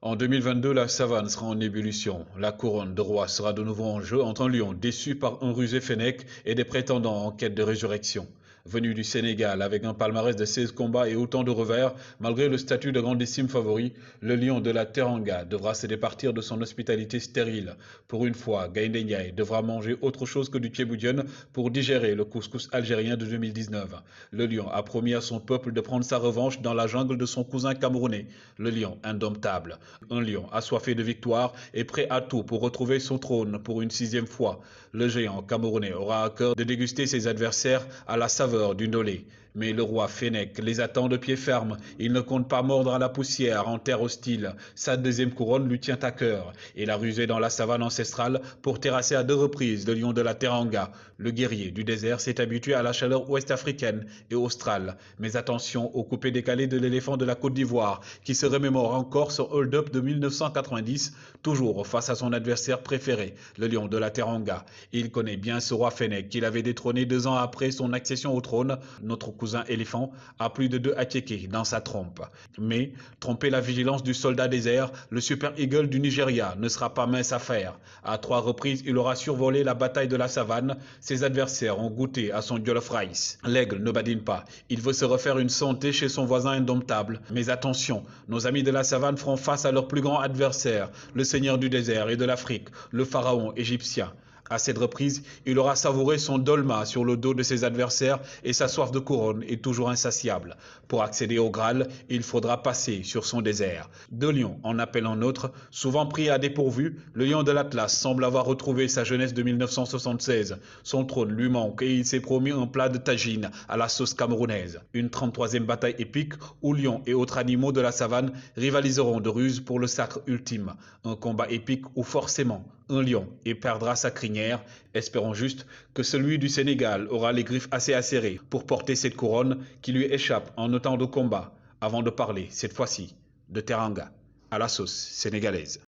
En 2022, la savane sera en ébullition. La couronne de roi sera de nouveau en jeu entre un lion déçu par un rusé fennec et des prétendants en quête de résurrection. Venu du Sénégal avec un palmarès de 16 combats et autant de revers, malgré le statut de grandissime favori, le lion de la Teranga devra se départir de son hospitalité stérile. Pour une fois, Gaïndé Ndiaye devra manger autre chose que du thieboudienne pour digérer le couscous algérien de 2019. Le lion a promis à son peuple de prendre sa revanche dans la jungle de son cousin camerounais, le lion indomptable. Un lion assoiffé de victoire et prêt à tout pour retrouver son trône pour une sixième fois. Le géant camerounais aura à cœur de déguster ses adversaires à la saveur du Nolé. Mais le roi Fennec les attend de pied ferme. Il ne compte pas mordre à la poussière en terre hostile. Sa deuxième couronne lui tient à cœur. Il a rusé dans la savane ancestrale pour terrasser à 2 reprises le lion de la Teranga. Le guerrier du désert s'est habitué à la chaleur ouest-africaine et australe. Mais attention au coupé décalé de l'éléphant de la Côte d'Ivoire qui se remémore encore son hold-up de 1990, toujours face à son adversaire préféré, le lion de la Teranga. Il connaît bien ce roi Fennec qu'il avait détrôné 2 ans après son accession au trône. Notre cousin éléphant a plus de 2 Akeke dans sa trompe. Mais tromper la vigilance du soldat désert, le Super Eagle du Nigeria ne sera pas mince affaire. À 3 reprises, il aura survolé la bataille de la savane. Ses adversaires ont goûté à son jollof rice. L'aigle ne badine pas. Il veut se refaire une santé chez son voisin indomptable. Mais attention, nos amis de la savane feront face à leur plus grand adversaire, le seigneur du désert et de l'Afrique, le pharaon égyptien. À cette reprise, il aura savouré son dolma sur le dos de ses adversaires et sa soif de couronne est toujours insatiable. Pour accéder au Graal, il faudra passer sur son désert. 2 lions en appellent un autre, souvent pris à dépourvu, le lion de l'Atlas semble avoir retrouvé sa jeunesse de 1976. Son trône lui manque et il s'est promis un plat de tagine à la sauce camerounaise. Une 33e bataille épique où lions et autres animaux de la savane rivaliseront de ruse pour le sacre ultime. Un combat épique où forcément un lion y perdra sa crinière. Espérons juste que celui du Sénégal aura les griffes assez acérées pour porter cette couronne qui lui échappe en autant de combats, avant de parler, cette fois-ci, de Teranga à la sauce sénégalaise.